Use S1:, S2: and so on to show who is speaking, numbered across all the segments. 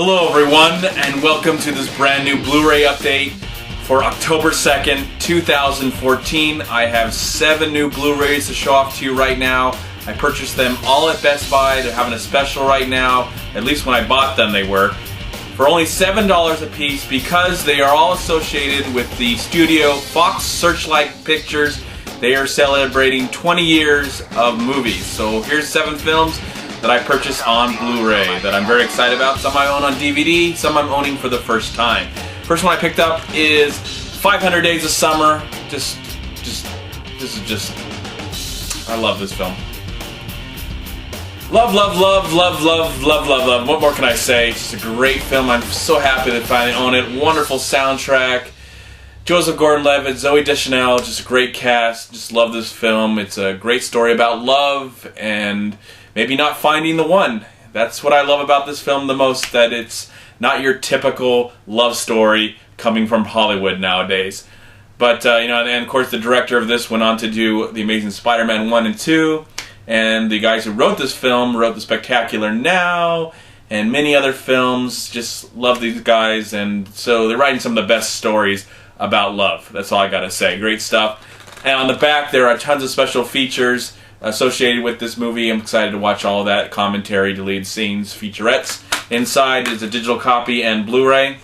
S1: Hello everyone, and welcome to this brand new Blu-ray update for October 2nd, 2014. I have 7 new Blu-rays to show off to you right now. I purchased them all at Best Buy. They're having a special right now. At least when I bought them they were. For only $7 a piece because they are all associated with the studio Fox Searchlight Pictures. They are celebrating 20 years of movies. So here's 7 films that I purchased on Blu-ray that I'm very excited about. Some I own on DVD, some I'm owning for the first time. First one I picked up is 500 Days of Summer. I love this film. Love. What more can I say? It's just a great film. I'm so happy to finally own it. Wonderful soundtrack. Joseph Gordon-Levitt, Zooey Deschanel, just a great cast. Just love this film. It's a great story about love and maybe not finding the one. That's what I love about this film the most, that it's not your typical love story coming from Hollywood nowadays. But, and of course the director of this went on to do The Amazing Spider-Man 1 and 2, and the guys who wrote this film wrote The Spectacular Now, and many other films. Just love these guys, and so they're writing some of the best stories about love. That's all I gotta say. Great stuff. And on the back there are tons of special features associated with this movie. I'm excited to watch all of that. Commentary, deleted scenes, featurettes. Inside is a digital copy and Blu-ray.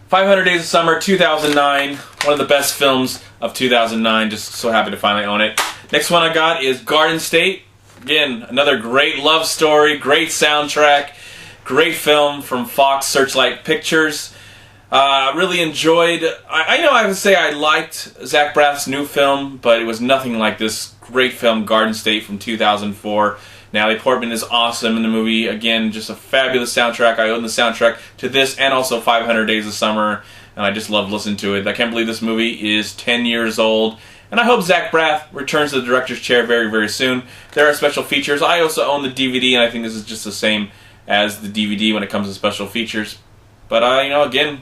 S1: 500 Days of Summer, 2009. One of the best films of 2009. Just so happy to finally own it. Next one I got is Garden State. Again, another great love story, great soundtrack, great film from Fox Searchlight Pictures. Really enjoyed. I would say I liked Zach Braff's new film, but it was nothing like this great film, Garden State, from 2004. Natalie Portman is awesome in the movie. Again, just a fabulous soundtrack. I own the soundtrack to this and also 500 Days of Summer, and I just love listening to it. I can't believe this movie is 10 years old, and I hope Zach Braff returns to the director's chair very, very soon. There are special features. I also own the DVD, and I think this is just the same as the DVD when it comes to special features. But, again,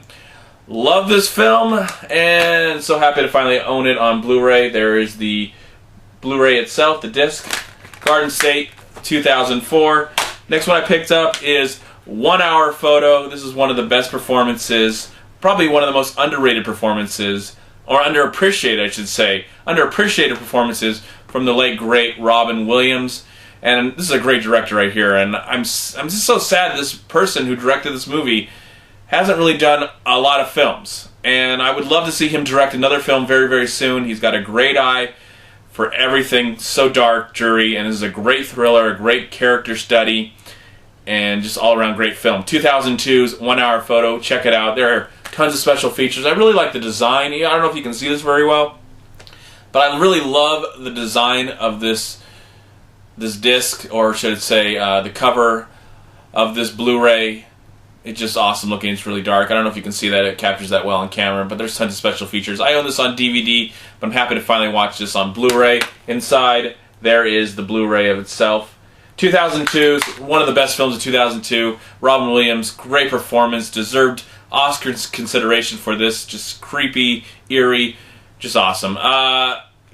S1: love this film, and so happy to finally own it on Blu-ray. There is the Blu-ray itself, the disc, Garden State, 2004. Next one I picked up is 1 Hour Photo. This is one of the best performances, probably one of the most underrated performances, or underappreciated, I should say, underappreciated performances from the late, great Robin Williams. And this is a great director right here, and I'm just so sad this person who directed this movie hasn't really done a lot of films. And I would love to see him direct another film very, very soon. He's got a great eye for everything so dark, dreary, and this is a great thriller, a great character study, and just all-around great film. 2002's 1 Hour Photo. Check it out. There are tons of special features. I really like the design. I don't know if you can see this very well, but I really love the design of this disc, or should I say the cover of this Blu-ray. It's just awesome looking. It's really dark. I don't know if you can see that. It captures that well on camera, but there's tons of special features. I own this on DVD, but I'm happy to finally watch this on Blu-ray. Inside, there is the Blu-ray of itself. 2002, one of the best films of 2002. Robin Williams, great performance, deserved Oscar consideration for this. Just creepy, eerie, just awesome.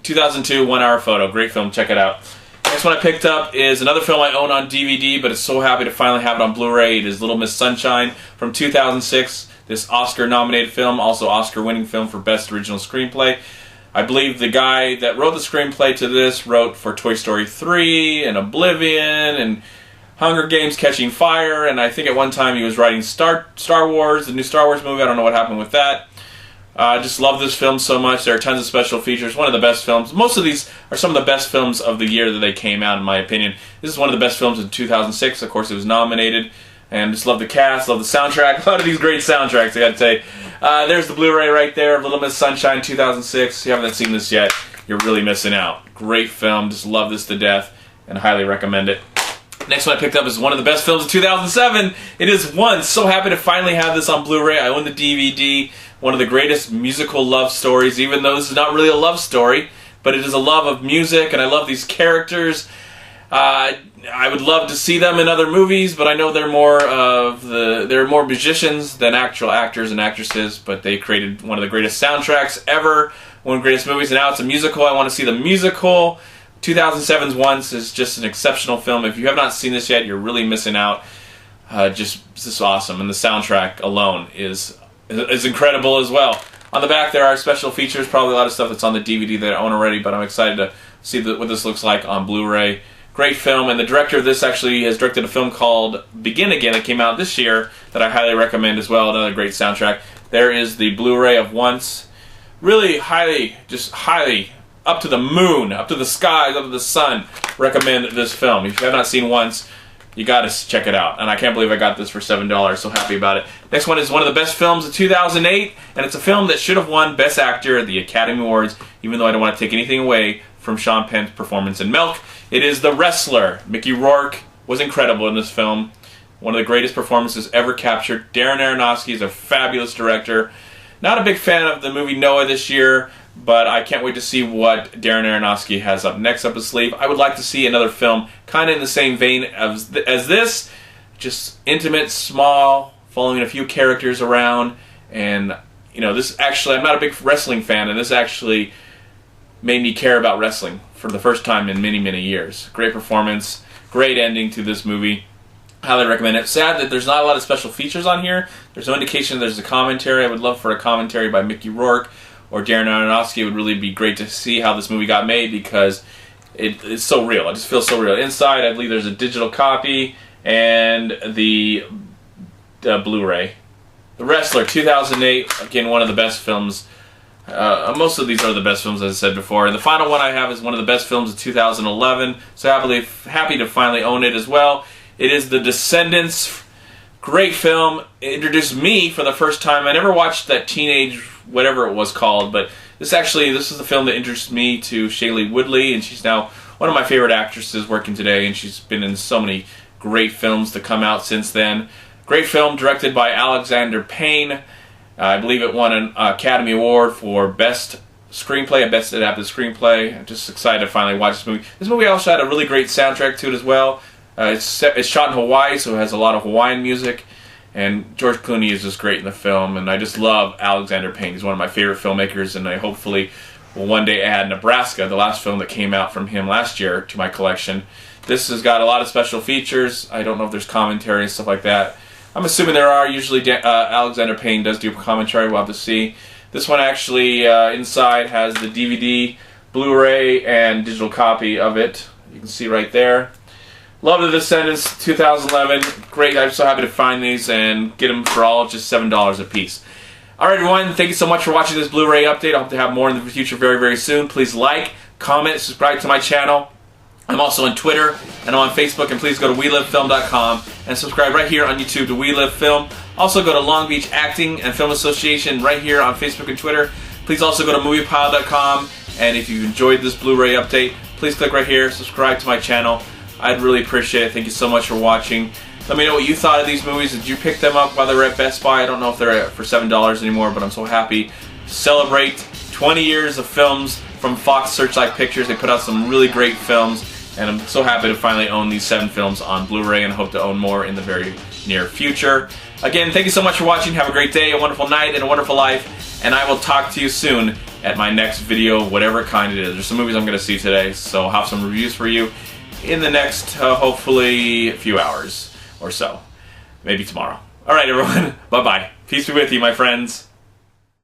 S1: 2002, 1 Hour Photo. Great film. Check it out. Next one I picked up is another film I own on DVD, but it's so happy to finally have it on Blu-ray. It is Little Miss Sunshine from 2006. This Oscar-nominated film, also Oscar-winning film for Best Original Screenplay. I believe the guy that wrote the screenplay to this wrote for Toy Story 3 and Oblivion and Hunger Games: Catching Fire, and I think at one time he was writing Star Wars, the new Star Wars movie. I don't know what happened with that. I just love this film so much. There are tons of special features. One of the best films. Most of these are some of the best films of the year that they came out, in my opinion. This is one of the best films in 2006. Of course, it was nominated. And just love the cast, love the soundtrack. A lot of these great soundtracks, I gotta say. There's the Blu-ray right there, Little Miss Sunshine 2006. If you haven't seen this yet, you're really missing out. Great film. Just love this to death and highly recommend it. Next one I picked up is one of the best films of 2007. It is Once. So happy to finally have this on Blu-ray. I own the DVD. One of the greatest musical love stories, even though this is not really a love story, but it is a love of music, and I love these characters. I would love to see them in other movies, but I know they're more musicians than actual actors and actresses, but they created one of the greatest soundtracks ever, one of the greatest movies, and now it's a musical. I want to see the musical. 2007's Once is just an exceptional film. If you have not seen this yet, you're really missing out. just awesome, and the soundtrack alone is incredible as well. On the back there are special features, probably a lot of stuff that's on the DVD that I own already, but I'm excited to see what this looks like on Blu-ray. Great film, and the director of this actually has directed a film called Begin Again that came out this year that I highly recommend as well. Another great soundtrack. There is the Blu-ray of Once. Really highly, just highly, up to the moon, up to the skies, up to the sun, recommend this film. If you have not seen Once, you gotta check it out. And I can't believe I got this for $7, so happy about it. Next one is one of the best films of 2008, and it's a film that should have won Best Actor at the Academy Awards, even though I don't want to take anything away from Sean Penn's performance in Milk. It is The Wrestler. Mickey Rourke was incredible in this film. One of the greatest performances ever captured. Darren Aronofsky is a fabulous director. Not a big fan of the movie Noah this year, but I can't wait to see what Darren Aronofsky has up next up his sleeve. I would like to see another film kind of in the same vein as this. Just intimate, small, following a few characters around. And, you know, this actually, I'm not a big wrestling fan, and this actually made me care about wrestling for the first time in many, many years. Great performance, great ending to this movie. Highly recommend it. Sad that there's not a lot of special features on here. There's no indication there's a commentary. I would love for a commentary by Mickey Rourke or Darren Aronofsky. It would really be great to see how this movie got made because it's so real. It just feels so real. Inside, I believe there's a digital copy and the Blu-ray. The Wrestler, 2008. Again, one of the best films. Most of these are the best films, as I said before. And the final one I have is one of the best films of 2011. So happy to finally own it as well. It is The Descendants. Great film. It introduced me for the first time. I never watched that teenage whatever it was called, but this is the film that introduced me to Shailene Woodley, and she's now one of my favorite actresses working today, and she's been in so many great films to come out since then. Great film directed by Alexander Payne. I believe it won an Academy Award for Best Screenplay, Best Adapted Screenplay. I'm just excited to finally watch this movie. This movie also had a really great soundtrack to it as well. It's shot in Hawaii, so it has a lot of Hawaiian music. And George Clooney is just great in the film. And I just love Alexander Payne. He's one of my favorite filmmakers, and I hopefully will one day add Nebraska, the last film that came out from him last year, to my collection. This has got a lot of special features. I don't know if there's commentary and stuff like that. I'm assuming there are. Usually Alexander Payne does do commentary. We'll have to see. This one actually inside has the DVD, Blu-ray, and digital copy of it. You can see right there. Love The Descendants, 2011. Great. I'm so happy to find these and get them for all just $7 a piece. Alright everyone, thank you so much for watching this Blu-ray update. I hope to have more in the future very, very soon. Please like, comment, subscribe to my channel. I'm also on Twitter and I'm on Facebook, and please go to WeLiveFilm.com and subscribe right here on YouTube to We Live Film. Also go to Long Beach Acting and Film Association right here on Facebook and Twitter. Please also go to MoviePile.com, and if you enjoyed this Blu-ray update, please click right here, subscribe to my channel. I'd really appreciate it. Thank you so much for watching. Let me know what you thought of these movies. Did you pick them up while they were at Best Buy? I don't know if they're for $7 anymore, but I'm so happy to celebrate 20 years of films from Fox Searchlight Pictures. They put out some really great films, and I'm so happy to finally own these 7 films on Blu-ray, and hope to own more in the very near future. Again, thank you so much for watching. Have a great day, a wonderful night, and a wonderful life, and I will talk to you soon at my next video, whatever kind it is. There's some movies I'm going to see today, so I'll have some reviews for you in the next, hopefully, few hours or so. Maybe tomorrow. Alright everyone, bye-bye. Peace be with you, my friends.